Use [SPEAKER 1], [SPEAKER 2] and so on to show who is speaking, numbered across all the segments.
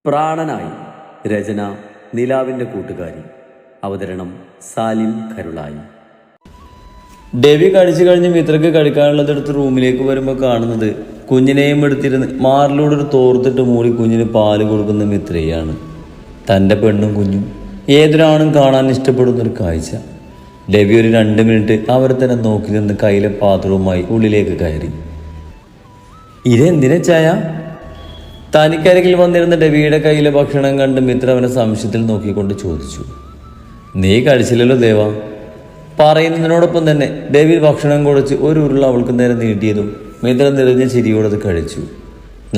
[SPEAKER 1] പ്രാണനായി. രചന നിലാവിൻ്റെ കൂട്ടുകാരി. അവതരണം സാലിം കരുളായി. ഡെവി കഴിച്ചു കഴിഞ്ഞ് മിത്രക്ക് കഴിക്കാനുള്ളതെടുത്ത് റൂമിലേക്ക് വരുമ്പോൾ കാണുന്നത് കുഞ്ഞിനെയും എടുത്തിരുന്ന് മാറിലൂടെ ഒരു തോർത്തിട്ട് മൂടി കുഞ്ഞിന് പാല് കൊടുക്കുന്ന മിത്രയാണ്. തൻ്റെ പെണ്ണും കുഞ്ഞും ഏതൊരാണും കാണാൻ ഇഷ്ടപ്പെടുന്നൊരു കാഴ്ച. ഡെവി ഒരു 2 മിനിറ്റ് അവരെ തന്നെ നോക്കി നിന്ന് കയ്യിലെ പാത്രവുമായി ഉള്ളിലേക്ക് കയറി. ഇതെന്തിനാ ചായ? തനിക്കരികിൽ വന്നിരുന്ന ഡെവിയുടെ കയ്യിലെ ഭക്ഷണം കണ്ട് മിത്ര അവനെ സംശയത്തിൽ നോക്കിക്കൊണ്ട് ചോദിച്ചു. നീ കഴിച്ചില്ലല്ലോ ദേവ. പറയുന്നതിനോടൊപ്പം തന്നെ ഡെവി ഭക്ഷണം കുഴച്ച് ഒരു ഉരുള അവൾക്ക് നേരെ നീട്ടിയതും മിത്ര നിറഞ്ഞ ചിരിയോടെ അത് കഴിച്ചു.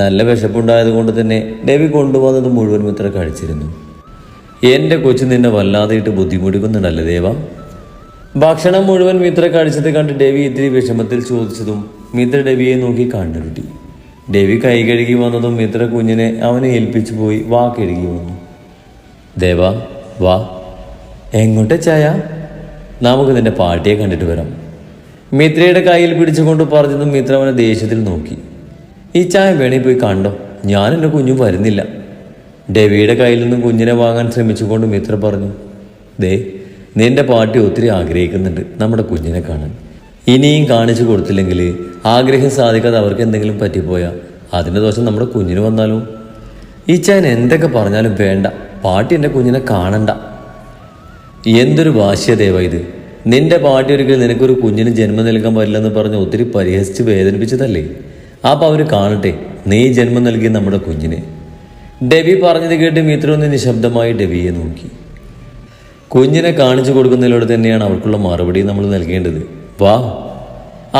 [SPEAKER 1] നല്ല വിശപ്പുണ്ടായതുകൊണ്ട് തന്നെ ഡെവി കൊണ്ടുവന്നത് മുഴുവൻ മിത്ര കഴിച്ചിരുന്നു. എൻ്റെ കൊച്ചു നിന്നെ വല്ലാതെയിട്ട് ബുദ്ധിമുട്ടിക്കുന്നുണ്ടല്ലേ ദേവ? ഭക്ഷണം മുഴുവൻ മിത്ര കഴിച്ചത് കണ്ട് ഡെവി ഇത്തിരി വിഷമത്തിൽ ചോദിച്ചതും മിത്ര ഡെവിയെ നോക്കി കണ്ണുരുട്ടി. ഡെവി കൈ കഴുകി വന്നതും മിത്ര കുഞ്ഞിനെ അവനെ ഏൽപ്പിച്ചു പോയി വാ കഴുകി വന്നു. ദേവ വാ. എങ്ങോട്ടെ ചായ? നമുക്ക് നിന്റെ പാട്ടിയെ കണ്ടിട്ട് വരാം. മിത്രയുടെ കയ്യിൽ പിടിച്ചുകൊണ്ട് പറഞ്ഞതും മിത്ര അവനെ ദേഷ്യത്തിൽ നോക്കി. ഈ ചായ വേണേ പോയി കണ്ടോ, ഞാൻ എൻ്റെ കുഞ്ഞും വരുന്നില്ല. ഡെവിയുടെ കയ്യിൽ നിന്നും കുഞ്ഞിനെ വാങ്ങാൻ ശ്രമിച്ചുകൊണ്ട് മിത്ര പറഞ്ഞു. ദേ, നിന്റെ പാട്ടി ഒത്തിരി ആഗ്രഹിക്കുന്നുണ്ട് നമ്മുടെ കുഞ്ഞിനെ കാണാൻ. ഇനിയും കാണിച്ചു കൊടുത്തില്ലെങ്കിൽ ആഗ്രഹം സാധിക്കാതെ അവർക്ക് എന്തെങ്കിലും പറ്റിപ്പോയാൽ അതിൻ്റെ ദോഷം നമ്മുടെ കുഞ്ഞിന് വന്നാലോ? ഈ ചായൻ എന്തൊക്കെ പറഞ്ഞാലും വേണ്ട, പാട്ടി എൻ്റെ കുഞ്ഞിനെ കാണണ്ട. എന്തൊരു വാശ്യദേവ ഇത്! നിന്റെ പാട്ടി ഒരിക്കലും നിനക്കൊരു കുഞ്ഞിന് ജന്മം നൽകാൻ പറ്റില്ലെന്ന് പറഞ്ഞ് ഒത്തിരി പരിഹസിച്ച് വേദനിപ്പിച്ചതല്ലേ? അപ്പോൾ അവർ കാണട്ടെ നീ ജന്മം നൽകിയ നമ്മുടെ കുഞ്ഞിനെ. ഡെവി പറഞ്ഞത് കേട്ട് മിത്ര ഒന്ന് നിശബ്ദമായി ഡെവിയെ നോക്കി. കുഞ്ഞിനെ കാണിച്ചു കൊടുക്കുന്നതിലൂടെ തന്നെയാണ് അവർക്കുള്ള മറുപടി നമ്മൾ നൽകേണ്ടത്. വാ.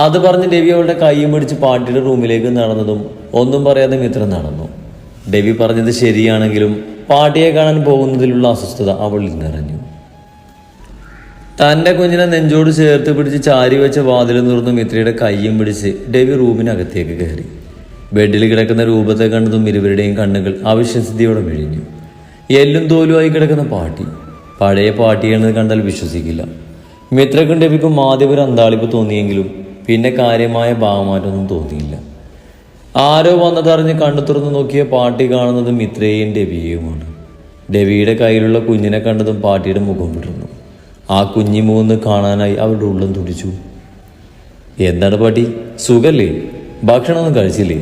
[SPEAKER 1] അത് പറഞ്ഞ് ഡെവി അവളുടെ കൈയും പിടിച്ച് പാട്ടിയുടെ റൂമിലേക്ക് നടന്നതും ഒന്നും പറയാതെ മിത്ര നടന്നു. ഡെവി പറഞ്ഞത് ശരിയാണെങ്കിലും പാട്ടിയെ കാണാൻ പോകുന്നതിലുള്ള അസ്വസ്ഥത അവളിൽ നിറഞ്ഞു. തൻ്റെ കുഞ്ഞിനെ നെഞ്ചോട് ചേർത്ത് പിടിച്ച് ചാരി വെച്ച വാതിൽ തുറന്ന് മിത്രയുടെ കൈയും പിടിച്ച് ഡെവി റൂമിനകത്തേക്ക് കയറി. ബെഡിൽ കിടക്കുന്ന രൂപത്തെ കണ്ടതും ഇരുവരുടെയും കണ്ണുകൾ അവിശ്വസ്തയോടെ മിഴിഞ്ഞു. എല്ലും തോലുമായി കിടക്കുന്ന പാട്ടി പഴയ പാട്ടിയാണെന്ന് കണ്ടാൽ വിശ്വസിക്കില്ല. മിത്രക്കും ഡെവിക്കും ആദ്യം ഒരു അന്താളിപ്പ് തോന്നിയെങ്കിലും പിന്നെ കാര്യമായ ഭാവമാറ്റമൊന്നും തോന്നിയില്ല. ആരോ വന്നതറിഞ്ഞ് കണ്ണു തുറന്ന് നോക്കിയ പാട്ടി കാണുന്നത് മിത്രയെയും ഡെവിയെയുമാണ്. ഡെവിയുടെ കയ്യിലുള്ള കുഞ്ഞിനെ കണ്ടതും പാട്ടിയുടെ മുഖം വിടർന്നു. ആ കുഞ്ഞി മൂന്ന് കാണാനായി അവരുടെ ഉള്ളം തുടിച്ചു. എന്താണ് പാട്ടി, സുഖല്ലേ? ഭക്ഷണമൊന്നും കഴിച്ചില്ലേ?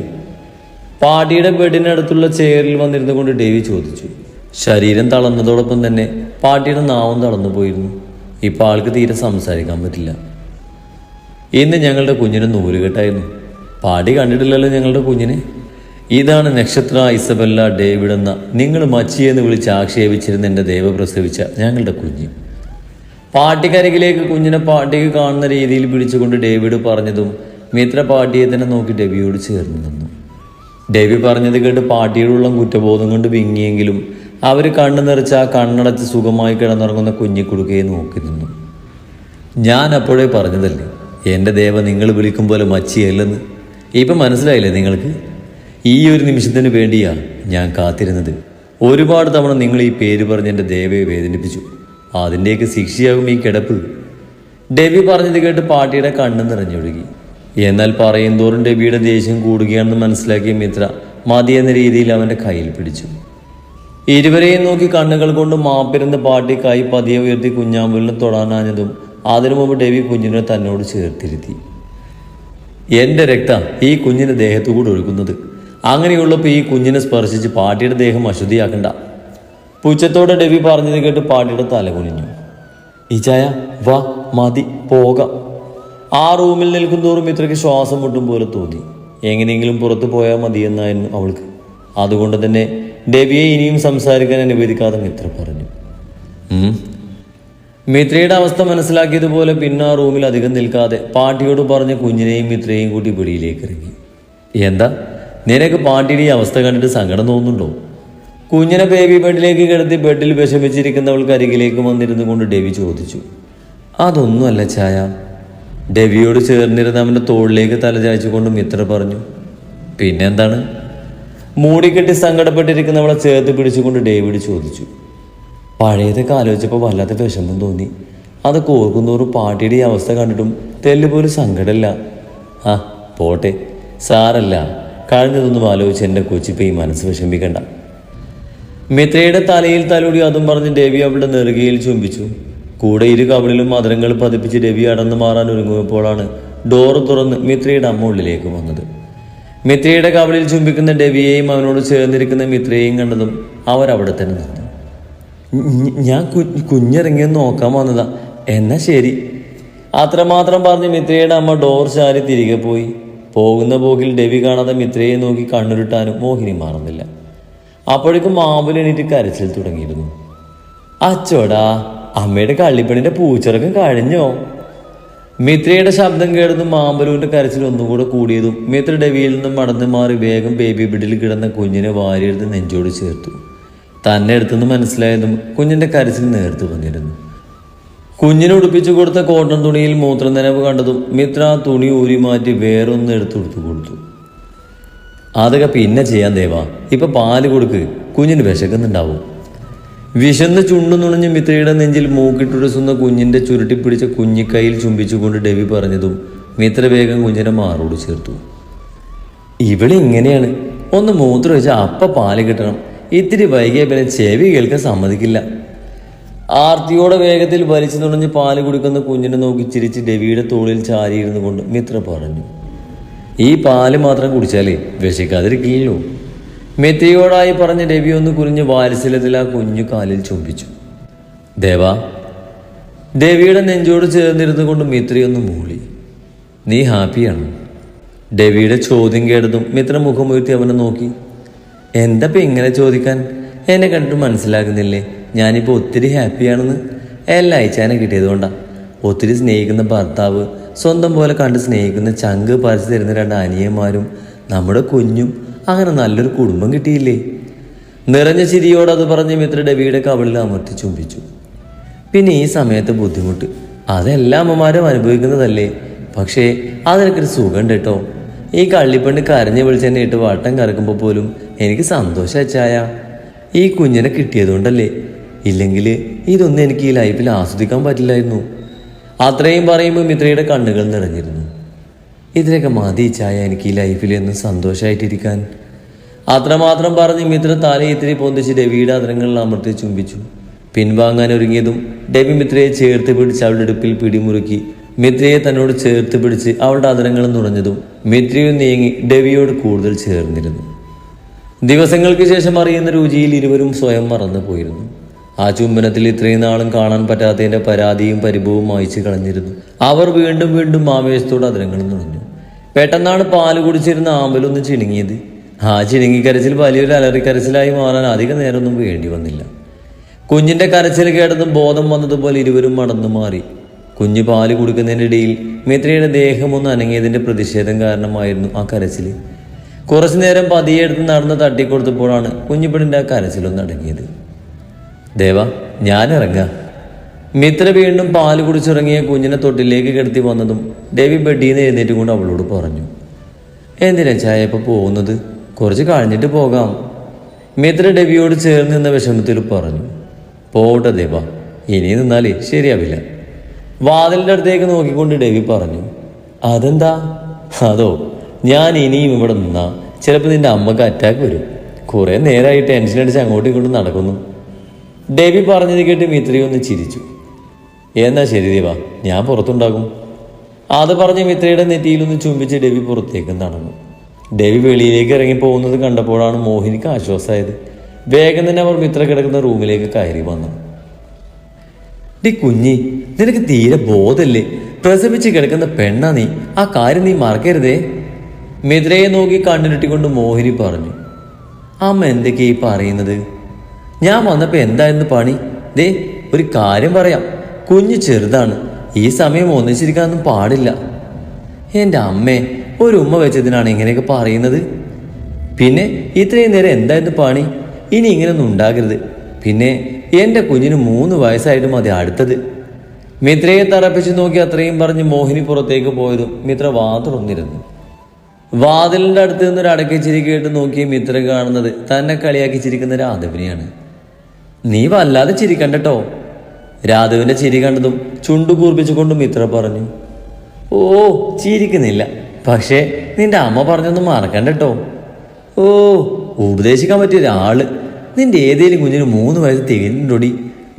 [SPEAKER 1] പാട്ടിയുടെ ബെഡിനടുത്തുള്ള ചെയറിൽ വന്നിരുന്നു കൊണ്ട് ഡെവി ചോദിച്ചു. ശരീരം തളർന്നതോടൊപ്പം തന്നെ പാട്ടിയുടെ നാവും തളർന്നു പോയിരുന്നു. ഇപ്പം ആൾക്ക് തീരെ സംസാരിക്കാൻ പറ്റില്ല. ഇന്ന് ഞങ്ങളുടെ കുഞ്ഞിന് നൂലുകെട്ടായിരുന്നു. പാടി കണ്ടിട്ടില്ലല്ലോ ഞങ്ങളുടെ കുഞ്ഞിനെ. ഇതാണ് നക്ഷത്ര ഇസബെല്ല ഡേവിഡ് എന്ന നിങ്ങൾ മച്ചിയെന്ന് വിളിച്ച് ആക്ഷേപിച്ചിരുന്ന എൻ്റെ ദേവ പ്രസവിച്ച ഞങ്ങളുടെ കുഞ്ഞ്. പാട്ടിക്കരികിലേക്ക് കുഞ്ഞിനെ പാട്ടിക്ക് കാണുന്ന രീതിയിൽ പിടിച്ചുകൊണ്ട് ഡേവിഡ് പറഞ്ഞതും മിത്ര പാട്ടിയെ തന്നെ നോക്കി ഡെവിയോട് ചേർന്ന് നിന്നു. ഡെവി പറഞ്ഞത് കേട്ട് പാട്ടിയോടുള്ള കുറ്റബോധം കൊണ്ട് വിങ്ങിയെങ്കിലും അവർ കണ്ണു നിറച്ച് ആ കണ്ണടച്ച് സുഖമായി കിടന്നുറങ്ങുന്ന കുഞ്ഞിക്കുടുക്കയെ നോക്കി നിന്നു. ഞാൻ അപ്പോഴേ പറഞ്ഞതല്ലേ എൻ്റെ ദേവ നിങ്ങൾ വിളിക്കും പോലെ മച്ചിയല്ലെന്ന്. ഇപ്പം മനസ്സിലായില്ലേ നിങ്ങൾക്ക്? ഈ ഒരു നിമിഷത്തിന് വേണ്ടിയാ ഞാൻ കാത്തിരുന്നത്. ഒരുപാട് തവണ നിങ്ങൾ ഈ പേര് പറഞ്ഞ് എൻ്റെ ദേവയെ വേദനിപ്പിച്ചു. അതിൻ്റെയൊക്കെ ശിക്ഷയാകും ഈ കിടപ്പ്. ഡെവി പറഞ്ഞത് കേട്ട് പാട്ടിയുടെ കണ്ണ് നിറഞ്ഞൊഴുകി. എന്നാൽ പറയും തോറും ഡെവിയുടെ ദേഷ്യം കൂടുകയാണെന്ന് മനസ്സിലാക്കിയ മിത്ര മതിയെന്ന രീതിയിൽ അവൻ്റെ കയ്യിൽ പിടിച്ചു. ഇരുവരെയും നോക്കി കണ്ണുകൾ കൊണ്ട് മാപ്പിരുന്ന് പാട്ടി കൈ പതിയെ ഉയർത്തി കുഞ്ഞാമ്പുലിനെ തൊടാനാഞ്ഞതും അതിനു മുമ്പ് ഡെവി കുഞ്ഞിനെ തന്നോട് ചേർത്തിരുത്തി. എൻ്റെ രക്തം ഈ കുഞ്ഞിൻ്റെ ദേഹത്തു കൂടെ ഒഴുകുന്നത്. അങ്ങനെയുള്ളപ്പോൾ ഈ കുഞ്ഞിനെ സ്പർശിച്ച് പാട്ടിയുടെ ദേഹം അശുദ്ധിയാക്കണ്ട. പുച്ഛത്തോടെ ഡെവി പറഞ്ഞത് കേട്ട് പാട്ടിയുടെ തല കുനിഞ്ഞു. ഈ ചായ വാ, മതി, പോകാം. ആ റൂമിൽ നിൽക്കുന്തോറും ഇത്രയ്ക്ക് ശ്വാസം മുട്ടും പോലെ തോന്നി. എങ്ങനെയെങ്കിലും പുറത്തു പോയാൽ മതിയെന്നായിരുന്നു അവൾക്ക്. അതുകൊണ്ട് തന്നെ ഡെവിയെ ഇനിയും സംസാരിക്കാൻ അനുവദിക്കാതെ മിത്ര പറഞ്ഞു. മിത്രയുടെ അവസ്ഥ മനസ്സിലാക്കിയതുപോലെ പിന്നെ ആ റൂമിൽ അധികം നിൽക്കാതെ പാട്ടിയോട് പറഞ്ഞ കുഞ്ഞിനെയും മിത്രയെയും കൂട്ടി പിടിയിലേക്ക് ഇറങ്ങി. എന്താ നിനക്ക് പാട്ടിയുടെ ഈ അവസ്ഥ കണ്ടിട്ട് സങ്കടം തോന്നുന്നുണ്ടോ? കുഞ്ഞിനെ ബേബി ബെഡിലേക്ക് കിടത്തി ബെഡിൽ വിഷമിച്ചിരിക്കുന്നവൾക്ക് അരികിലേക്ക് വന്നിരുന്നു കൊണ്ട് ഡെവി ചോദിച്ചു. അതൊന്നുമല്ല ചായ. ഡെവിയോട് ചേർന്നിരുന്ന അവൻ്റെ തോളിലേക്ക് തലചായ്ച്ചുകൊണ്ട് മിത്ര പറഞ്ഞു. പിന്നെന്താണ്? മൂടിക്കെട്ടി സങ്കടപ്പെട്ടിരിക്കുന്നവളെ ചേർത്ത് പിടിച്ചുകൊണ്ട് ഡേവിഡ് ചോദിച്ചു. പഴയതൊക്കെ ആലോചിച്ചപ്പോൾ വല്ലാത്ത വിഷമം തോന്നി. അതൊക്കെ ഓർക്കുന്നോറും പാട്ടിയുടെ ഈ അവസ്ഥ കണ്ടിട്ടും തെല്ലുപോലും സങ്കടമില്ല. ആ പോട്ടെ, സാരല്ല, കഴിഞ്ഞതൊന്നും ആലോചിച്ച് എൻ്റെ കൊച്ചിപ്പോൾ ഈ മനസ്സ് വിഷമിക്കണ്ട. മിത്രയുടെ തലയിൽ തലോടി അതും പറഞ്ഞ് രവി അവളുടെ നെറുകയിൽ ചുംബിച്ചു. കൂടെ ഇരു കവിളിലും മധുരങ്ങൾ പതിപ്പിച്ച് രവി അടന്നു മാറാൻ ഒരുങ്ങുമ്പോഴാണ് ഡോറ് തുറന്ന് മിത്രയുടെ അമ്മ ഉള്ളിലേക്ക് വന്നത്. മിത്രയുടെ കവിളിൽ ചുംബിക്കുന്ന രവിയെയും അവനോട് ചേർന്നിരിക്കുന്ന മിത്രയെയും കണ്ടതും അവരവിടെ തന്നെ നിന്നു. ഞാൻ കുഞ്ഞിറങ്ങിയെന്ന് നോക്കാൻ വന്നതാ, എന്നാ ശരി. അത്രമാത്രം പറഞ്ഞ് മിത്രയുടെ അമ്മ ഡോർ ചാരി തിരികെ പോയി. പോകുന്ന പോക്കിൽ രവി കാണാതെ മിത്രയെ നോക്കി കണ്ണുരുട്ടാനും മോഹിനി മാറുന്നില്ല. അപ്പോഴേക്കും മാമ്പുൽ എണീറ്റ് കരച്ചിൽ തുടങ്ങിയിരുന്നു. അച്ചോടാ, അമ്മയുടെ കള്ളിപ്പണിന്റെ പൂച്ചിറക്കം കഴിഞ്ഞോ? മിത്രയുടെ ശബ്ദം കേട്ടതും മാമ്പലുവിന്റെ കരച്ചിൽ ഒന്നുകൂടെ കൂടിയതും മിത്ര രവിയിൽ നിന്നും മടന്നു മാറി വേഗം ബേബി ബെഡിൽ കിടന്ന കുഞ്ഞിനെ വാരിയെടുത്ത് നെഞ്ചോട് ചേർത്തു. തന്നെ എടുത്തെന്ന് മനസ്സിലായതും കുഞ്ഞിന്റെ കരച്ചിൽ നേർത്തു വന്നിരുന്നു. കുഞ്ഞിനെ ഉടുപ്പിച്ചു കൊടുത്ത കോട്ടൺ തുണിയിൽ മൂത്രം നനവ് കണ്ടതും മിത്ര ആ തുണി ഊരി മാറ്റി വേറൊന്ന് എടുത്തു കൊടുത്തു. അതൊക്കെ പിന്നെ ചെയ്യാൻ ദേവാ, ഇപ്പൊ പാല് കൊടുക്ക്, കുഞ്ഞിന് വിശക്കുന്നുണ്ടാവും. വിശന്ന് ചുണ്ടു നുണഞ്ഞ് മിത്രയുടെ നെഞ്ചിൽ മൂക്കിട്ടുരസുന്ന കുഞ്ഞിന്റെ ചുരുട്ടിപ്പിടിച്ച കുഞ്ഞിക്കൈയിൽ ചുംബിച്ചുകൊണ്ട് രവി പറഞ്ഞതും മിത്ര വേഗം കുഞ്ഞിനെ മാറോട് ചേർത്തു. ഇവിടെ ഇങ്ങനെയാണ്, ഒന്ന് മൂത്രം വെച്ചാൽ അപ്പ പാല് കിട്ടണം, ഇത്തിരി വൈകിയ പിന്നെ ചെവി കേൾക്കാൻ സമ്മതിക്കില്ല. ആർത്തിയോടെ വേഗത്തിൽ വലിച്ചു തുണഞ്ഞ് പാല് കുടിക്കുന്ന കുഞ്ഞിനെ നോക്കി ചിരിച്ച് രവിയുടെ തോളിൽ ചാരിയിരുന്നു കൊണ്ട് മിത്ര പറഞ്ഞു. ഈ പാല് മാത്രം കുടിച്ചാലേ വിശക്കാതിരിക്കില്ലല്ലോ. മിത്രയോടായി പറഞ്ഞ് രവി ഒന്ന് കുനിഞ്ഞ് വാത്സല്യത്തിൽ ആ കുഞ്ഞു കാലിൽ ചുംബിച്ചു. ദേവാ. രവിയുടെ നെഞ്ചോട് ചേർന്നിരുന്നു കൊണ്ട് മിത്രയൊന്ന് മൂളി. നീ ഹാപ്പിയാണ്? രവിയുടെ ചോദ്യം കേട്ടതും മിത്ര മുഖമുയർത്തി അവനെ നോക്കി. എന്താ ഇങ്ങനെ ചോദിക്കാൻ? എന്നെ കണ്ടിട്ട് മനസ്സിലാകുന്നില്ലേ ഞാനിപ്പോൾ ഒത്തിരി ഹാപ്പിയാണെന്ന്? എല്ലാം അയച്ചാനെ കിട്ടിയതുകൊണ്ടാണ്. ഒത്തിരി സ്നേഹിക്കുന്ന ഭർത്താവ്, സ്വന്തം പോലെ കണ്ട് സ്നേഹിക്കുന്ന ചങ്ക് പറിച്ചു തരുന്ന 2 അനിയന്മാരും നമ്മുടെ കുഞ്ഞും, അങ്ങനെ നല്ലൊരു കുടുംബം കിട്ടിയില്ലേ? നിറഞ്ഞ ചിരിയോട് അത് പറഞ്ഞ് മിത്ര രവിയുടെ കവിളിൽ അമർത്തി ചുംബിച്ചു. പിന്നെ ഈ സമയത്ത് ബുദ്ധിമുട്ട് അതെല്ലാ അമ്മമാരും അനുഭവിക്കുന്നതല്ലേ, പക്ഷേ അതിനൊരു സുഖം കേട്ടോ. ഈ കള്ളിപ്പെണ്ണ് കരഞ്ഞ് വിളിച്ചെന്നെ ഇട്ട് വട്ടം കറക്കുമ്പോൾ പോലും എനിക്ക് സന്തോഷം അച്ചായ. ഈ കുഞ്ഞിനെ കിട്ടിയതുകൊണ്ടല്ലേ, ഇല്ലെങ്കിൽ ഇതൊന്നും എനിക്ക് ഈ ലൈഫിൽ ആസ്വദിക്കാൻ പറ്റില്ലായിരുന്നു. അത്രയും പറയുമ്പോൾ മിത്രയുടെ കണ്ണുകൾ നിറഞ്ഞിരുന്നു. ഇതിനൊക്കെ മതി ചായ എനിക്ക് ഈ ലൈഫിൽ എന്നും സന്തോഷമായിട്ടിരിക്കാൻ. അത്രമാത്രം പറഞ്ഞ് മിത്ര തല ഇത്തിരി പൊന്തിച്ച് രവിയുടെ അതിരങ്ങളിൽ അമർത്തി ചുംബിച്ചു. പിൻവാങ്ങാൻ ഒരുങ്ങിയതും രവി മിത്രയെ ചേർത്ത് പിടിച്ച് അവളുടെ ഇടുപ്പിൽ പിടിമുറുക്കി മിത്രയെ തന്നോട് ചേർത്ത് പിടിച്ച് അവളുടെ അതിരങ്ങൾ നുണഞ്ഞതും മിത്രയും നീങ്ങി രവിയോട് കൂടുതൽ ചേർന്നിരുന്നു. ദിവസങ്ങൾക്ക് ശേഷം അറിയുന്ന രുചിയിൽ ഇരുവരും സ്വയം മറന്നു പോയിരുന്നു. ആ ചുംബനത്തിൽ ഇത്രയും നാളും കാണാൻ പറ്റാത്തതിന്റെ പരാതിയും പരിഭവവും മായ്ച്ചു കളഞ്ഞിരുന്നു. അവർ വീണ്ടും വീണ്ടും ആവേശത്തോട് അതിരങ്ങൾ നുണഞ്ഞു. പെട്ടെന്നാണ് പാല് കുടിച്ചിരുന്ന ആമ്പലൊന്ന് ചിണുങ്ങിയത്. ആ ചിണുങ്ങിക്കരച്ചിൽ വലിയൊരു അലറിക്കരച്ചിലായി മാറാൻ അധിക നേരമൊന്നും വേണ്ടി വന്നില്ല. കുഞ്ഞിന്റെ കരച്ചിൽ കേട്ടതും ബോധം വന്നതുപോലെ ഇരുവരും മടന്നു മാറി. കുഞ്ഞ് പാല് കുടിക്കുന്നതിൻ്റെ ഇടയിൽ മിത്രയുടെ ദേഹമൊന്ന് അനങ്ങിയതിന്റെ പ്രതിഷേധം കാരണമായിരുന്നു ആ കരച്ചിൽ. കുറച്ചു നേരം പതിയെ എടുത്ത് നടന്ന് തട്ടിക്കൊടുത്തപ്പോഴാണ് കുഞ്ഞുപെണ്ണിന്റെ ആ കരച്ചിലൊന്ന് അടങ്ങിയത്. ദേവ, ഞാനിറങ്ങാം. മിത്ര വീണ്ടും പാല് കുടിച്ചിറങ്ങിയ കുഞ്ഞിനെ തൊട്ടിലേക്ക് കിടത്തി വന്നതും രവി ബെഡിൽ നിന്ന് എഴുന്നേറ്റ് കൊണ്ട് അവളോട് പറഞ്ഞു. എന്തിനാ ചായ ഇപ്പൊ പോകുന്നത്? കുറച്ച് കഴിഞ്ഞിട്ട് പോകാം. മിത്ര രവിയോട് ചേർന്ന് നിന്ന വിഷമത്തിൽ പറഞ്ഞു. പോട്ടെ ദേവ, ഇനി നിന്നാലേ ശരിയാവില്ല. വാതിലിൻ്റെ അടുത്തേക്ക് നോക്കിക്കൊണ്ട് രവി പറഞ്ഞു. അതെന്താ? അതോ, ഞാൻ ഇനിയും ഇവിടെ നിന്നാ ചിലപ്പോൾ നിന്റെ അമ്മക്ക് അറ്റാക്ക് വരും. കുറെ നേരമായി ടെൻഷൻ അടിച്ച് അങ്ങോട്ടും ഇങ്ങോട്ടും നടക്കുന്നു. രവി പറഞ്ഞത് കേട്ട് മിത്രയൊന്ന് ചിരിച്ചു. എന്നാ ശരി ദേവ, ഞാൻ പുറത്തുണ്ടാകും. അത് പറഞ്ഞ് മിത്രയുടെ നെറ്റിയിലൊന്ന് ചുംബിച്ച് രവി പുറത്തേക്ക് നടന്നു. രവി വെളിയിലേക്ക് ഇറങ്ങി പോകുന്നത് കണ്ടപ്പോഴാണ് മോഹിനിക്ക് ആശ്വാസമായത്. വേഗം തന്നെ അവർ മിത്ര കിടക്കുന്ന റൂമിലേക്ക് കയറി വന്നു. ഡി കുഞ്ഞി, നിനക്ക് തീരെ ബോധല്ലേ? പ്രസവിച്ച് കിടക്കുന്ന പെണ്ണാ നീ. ആ കാര്യം നീ മറക്കരുതേ. മിത്രയെ നോക്കി കണ്ണിലിട്ടിക്കൊണ്ട് മോഹിനി പറഞ്ഞു. അമ്മ എന്തൊക്കെയാ ഈ പറയുന്നത്? ഞാൻ വന്നപ്പോൾ എന്തായിരുന്നു പണി? ദേ, ഒരു കാര്യം പറയാം. കുഞ്ഞ് ചെറുതാണ്, ഈ സമയം ഒന്നിച്ചിരിക്കാനൊന്നും പാടില്ല. എൻ്റെ അമ്മേ, ഒരു ഉമ്മ വെച്ചതിനാണ് ഇങ്ങനെയൊക്കെ പറയുന്നത്. പിന്നെ ഇത്രയും നേരം എന്തായിരുന്നു പണി? ഇനി ഇങ്ങനെയൊന്നും ഉണ്ടാകരുത്. പിന്നെ എൻ്റെ കുഞ്ഞിന് 3 വയസ്സായിട്ട് മതി അടുത്തത്. മിത്രയെ തറപ്പിച്ച് നോക്കി അത്രയും പറഞ്ഞ് മോഹിനി പുറത്തേക്ക് പോയതും മിത്ര വാതിലൊന്നിരുന്നു. വാതിലിൻ്റെ അടുത്ത് നിന്നൊരു അടക്കിച്ചിരി കേട്ട് നോക്കിയ മിത്ര കാണുന്നത് തന്നെ കളിയാക്കി ചിരിക്കുന്ന രാധവിനെയാണ്. നീ വല്ലാതെ ചിരിക്കണ്ടട്ടോ. രാധവിന്റെ ചിരി കണ്ടതും ചുണ്ടു കൂർപ്പിച്ചുകൊണ്ട് മിത്ര പറഞ്ഞു. ഓ, ചിരിക്കുന്നില്ല, പക്ഷേ നിന്റെ അമ്മ പറഞ്ഞൊന്നും മറക്കണ്ടട്ടോ. ഓ, ഉപദേശിക്കാൻ പറ്റിയ ഒരാള്. നിന്റെ ഏതേലും കുഞ്ഞിന് 3 വയസ്സ് തികഞ്ഞിട്ടൊടി.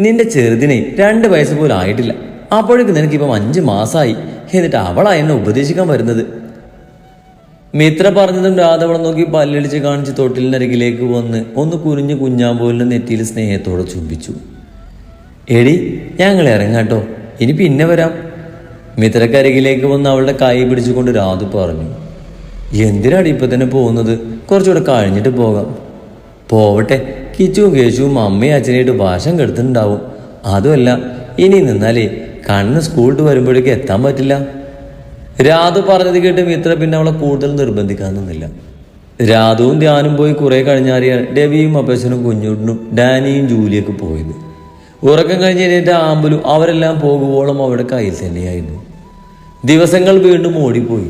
[SPEAKER 1] നിന്റെ ചെറുതിനെ 2 വയസ്സ് പോലും ആയിട്ടില്ല. അപ്പോഴേക്ക് നിനക്കിപ്പം 5 മാസമായി. എന്നിട്ട് അവളാ എന്നെ ഉപദേശിക്കാൻ വരുന്നത്. മിത്ര പറഞ്ഞതും രാധ അവളെ നോക്കി പല്ലടിച്ച് കാണിച്ച് തൊട്ടിലിനരികിലേക്ക് വന്ന് ഒന്ന് കുനിഞ്ഞ് കുഞ്ഞാമ്പോലിന്റെ നെറ്റിയിൽ സ്നേഹത്തോടെ ചുംബിച്ചു. എടി, ഞങ്ങൾ ഇറങ്ങാട്ടോ, ഇനി പിന്നെ വരാം. മിത്രക്കരികിലേക്ക് വന്ന് അവളുടെ കൈ പിടിച്ചുകൊണ്ട് രാധ പറഞ്ഞു. എന്തിനാടി ഇപ്പൊ തന്നെ പോകുന്നത്? കുറച്ചുകൂടെ കഴിഞ്ഞിട്ട് പോകാം. പോവട്ടെ, കിച്ചുവും കേശുവും അമ്മയും അച്ഛനായിട്ട് വാശം കെടുത്തിട്ടുണ്ടാവും. അതുമല്ല, ഇനി നിന്നാലേ കണ്ണ് സ്കൂളിട്ട് വരുമ്പോഴേക്ക് എത്താൻ പറ്റില്ല. രാധു പറഞ്ഞത് കേട്ട് മിത്ര പിന്നെ അവളെ കൂടുതൽ നിർബന്ധിക്കാൻ നിന്നില്ല. രാധുവും ധ്യാനും പോയി കുറെ കഴിഞ്ഞാറിയാൽ ഡെവിയും അപ്പച്ചനും കുഞ്ഞുട്ടിനും ഡാനിയും ജൂലിയൊക്കെ പോയത്. ഉറക്കം കഴിഞ്ഞ് എഴുന്നേറ്റ ആമ്പലും അവരെല്ലാം പോകുവോളം അവരുടെ കയ്യിൽ തന്നെയായിരുന്നു. ദിവസങ്ങൾ വീണ്ടും ഓടിപ്പോയി.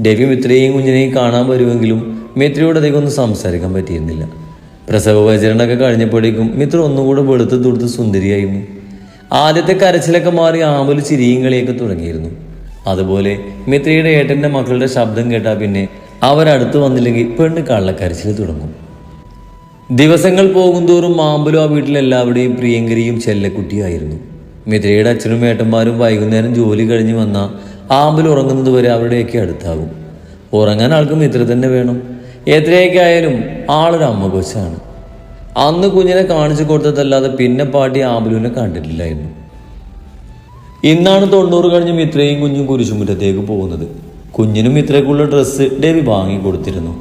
[SPEAKER 1] ഡെവി മിത്രയെയും കുഞ്ഞിനെയും കാണാൻ വരുമെങ്കിലും മിത്രയോട് അധികം ഒന്നും സംസാരിക്കാൻ പറ്റിയിരുന്നില്ല. പ്രസവ പരിചരണമൊക്കെ കഴിഞ്ഞപ്പോഴേക്കും മിത്ര ഒന്നുകൂടെ വെളുത്ത് തുടുത്ത് സുന്ദരിയായിരുന്നു. ആദ്യത്തെ കരച്ചിലൊക്കെ മാറി ആമ്പല് ചിരിയും കളിയൊക്കെ തുടങ്ങിയിരുന്നു. അതുപോലെ മിത്രയുടെ ഏട്ടൻ്റെ മക്കളുടെ ശബ്ദം കേട്ടാൽ പിന്നെ അവരടുത്ത് വന്നില്ലെങ്കിൽ പെണ്ണ് കള്ളക്കരച്ചിൽ തുടങ്ങും. ദിവസങ്ങൾ പോകുന്തോറും ആമ്പലും ആ വീട്ടിലെല്ലാവരുടെയും പ്രിയങ്കരിയും ചെല്ലക്കുട്ടിയായിരുന്നു. മിത്രയുടെ അച്ഛനും ഏട്ടന്മാരും വൈകുന്നേരം ജോലി കഴിഞ്ഞ് വന്ന ആമ്പൽ ഉറങ്ങുന്നത് വരെ അവരുടെയൊക്കെ അടുത്താകും. ഉറങ്ങാൻ ആൾക്ക് മിത്ര തന്നെ വേണം. എത്രയൊക്കെ ആയാലും ആളൊരു അമ്മ കൊച്ചാണ്. അന്ന് കുഞ്ഞിനെ കാണിച്ചു കൊടുത്തതല്ലാതെ പിന്നെ പാട്ടി ആമ്പലുവിനെ കണ്ടിട്ടില്ലായിരുന്നു. ഇന്നാണ് 90 കഴിഞ്ഞ് മിത്രയും കുഞ്ഞും കുരിശുമുറ്റത്തേക്ക് പോകുന്നത്. കുഞ്ഞിനും മിത്രയ്ക്കുള്ള ഡ്രസ്സ് ഡെവി വാങ്ങിക്കൊടുത്തിരുന്നു.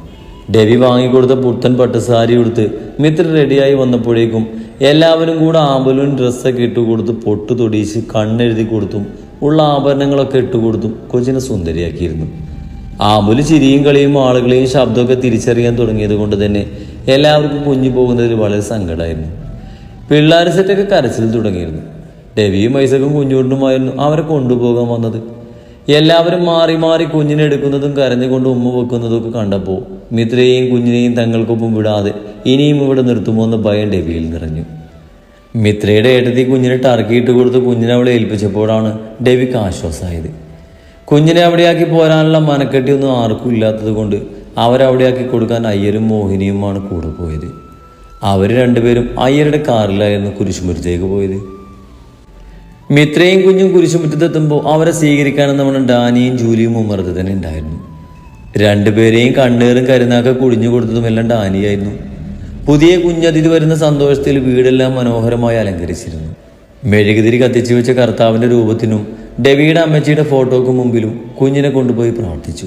[SPEAKER 1] ഡെവി വാങ്ങിക്കൊടുത്ത പുത്തൻ പട്ടുസാരി കൊടുത്ത് മിത്ര റെഡിയായി വന്നപ്പോഴേക്കും എല്ലാവരും കൂടെ ആമ്പലുവിന് ഡ്രസ്സൊക്കെ ഇട്ടുകൊടുത്ത് പൊട്ടു തൊടിയിച്ച് കണ്ണെഴുതി കൊടുത്തും ഉള്ള ആഭരണങ്ങളൊക്കെ ഇട്ടുകൊടുത്തും കൊച്ചിനെ സുന്ദരിയാക്കിയിരുന്നു. ആമ്പല് ചിരിയും കളിയും ആളുകളെയും ശബ്ദമൊക്കെ തിരിച്ചറിയാൻ തുടങ്ങിയത് കൊണ്ട് തന്നെ എല്ലാവർക്കും കുഞ്ഞു പോകുന്നതിൽ വളരെ സങ്കടമായിരുന്നു. പിള്ളേർ സെറ്റൊക്കെ കരച്ചിൽ തുടങ്ങിയിരുന്നു. ഡെവിയും ഐസക്കും കുഞ്ഞുകൊണ്ടുമായിരുന്നു അവരെ കൊണ്ടുപോകാൻ വന്നത്. എല്ലാവരും മാറി മാറി കുഞ്ഞിനെ എടുക്കുന്നതും കരഞ്ഞുകൊണ്ട് ഉമ്മ വെക്കുന്നതും ഒക്കെ കണ്ടപ്പോൾ മിത്രയെയും കുഞ്ഞിനെയും തങ്ങൾക്കൊപ്പം വിടാതെ ഇനിയും ഇവിടെ നിർത്തുമോ എന്ന ഭയം ഡെവിയിൽ നിറഞ്ഞു. മിത്രയുടെ ഏട്ടത്തി കുഞ്ഞിനെ ടർക്കിയിട്ട് കൊടുത്ത് കുഞ്ഞിനെ അവളെ ഏൽപ്പിച്ചപ്പോഴാണ് ഡെവിക്ക് ആശ്വാസമായത്. കുഞ്ഞിനെ അവിടെയാക്കി പോരാനുള്ള മനക്കെട്ടിയൊന്നും ആർക്കും ഇല്ലാത്തത് കൊണ്ട് അവരവിടെയാക്കി കൊടുക്കാൻ അയ്യരും മോഹിനിയുമാണ് കൂടെ പോയത്. അവർ രണ്ടുപേരും അയ്യരുടെ കാറിലായിരുന്നു കുരിശുമുറ്റത്തേക്ക് പോയത്. മിത്രയും കുഞ്ഞും കുരിശുമുറ്റത്തെത്തുമ്പോൾ അവരെ സ്വീകരിക്കാനെന്ന് പറഞ്ഞ ഡാനിയും ജൂലിയും ഉമ്മറത്ത് തന്നെ ഉണ്ടായിരുന്നു. രണ്ടുപേരെയും കണ്ണേറും കരുനാക്ക കുടിഞ്ഞു കൊടുത്തതുമെല്ലാം ഡാനിയായിരുന്നു. പുതിയ കുഞ്ഞതിഥി വരുന്ന സന്തോഷത്തിൽ വീടെല്ലാം മനോഹരമായി അലങ്കരിച്ചിരുന്നു. മെഴുകുതിരി കത്തിച്ചു വെച്ച കർത്താവിന്റെ രൂപത്തിനും ഡെവിയുടെ അമ്മച്ചിയുടെ ഫോട്ടോക്ക് മുമ്പിലും കുഞ്ഞിനെ കൊണ്ടുപോയി പ്രാർത്ഥിച്ചു.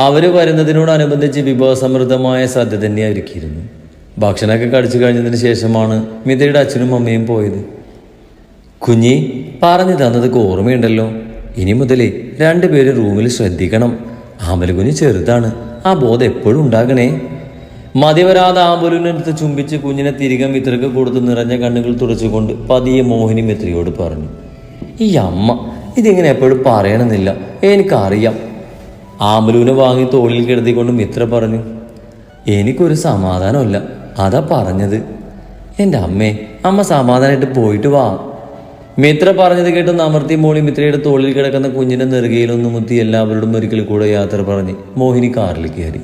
[SPEAKER 1] അവര് വരുന്നതിനോടനുബന്ധിച്ച് വിഭവസമൃദ്ധമായ സദ്യ തന്നെ ഒരുക്കിയിരുന്നു. ഭക്ഷണമൊക്കെ കടിച്ചു കഴിഞ്ഞതിന് ശേഷമാണ് മിത്രയുടെ അച്ഛനും അമ്മയും പോയത്. കുഞ്ഞി, പറഞ്ഞു തന്നതൊക്കെ ഓർമ്മയുണ്ടല്ലോ. ഇനി മുതലേ 2 പേര് റൂമിൽ ശ്രദ്ധിക്കണം. ആമ്പല് കുഞ്ഞ് ചെറുതാണ്, ആ ബോധം എപ്പോഴും ഉണ്ടാകണേ. മതിവരാതെ ആമ്പലുവിനടുത്ത് ചുംബിച്ച് കുഞ്ഞിനെ തിരികെ മിത്രക്ക് കൊടുത്ത് നിറഞ്ഞ കണ്ണുകൾ തുടച്ചുകൊണ്ട് പതിയെ മോഹിനി മിത്രയോട് പറഞ്ഞു. ഈ അമ്മ ഇതിങ്ങനെ എപ്പോഴും പറയണമെന്നില്ല, എനിക്കറിയാം. ആമ്പലുവിനെ വാങ്ങി തോളിൽ കിടത്തിക്കൊണ്ട് മിത്ര പറഞ്ഞു. എനിക്കൊരു സമാധാനമല്ല, അതാ പറഞ്ഞത്. എൻ്റെ അമ്മേ, അമ്മ സമാധാനമായിട്ട് പോയിട്ട് വാ. മിത്ര പറഞ്ഞത് കേട്ടൊന്ന് അമർത്തി മോളി മിത്രയുടെ തോളിൽ കിടക്കുന്ന കുഞ്ഞിന്റെ നെറുകയിലൊന്ന് മുത്തി എല്ലാവരോടും ഒരിക്കൽ കൂടെ യാത്ര പറഞ്ഞ് മോഹിനി കാറിൽ കയറി.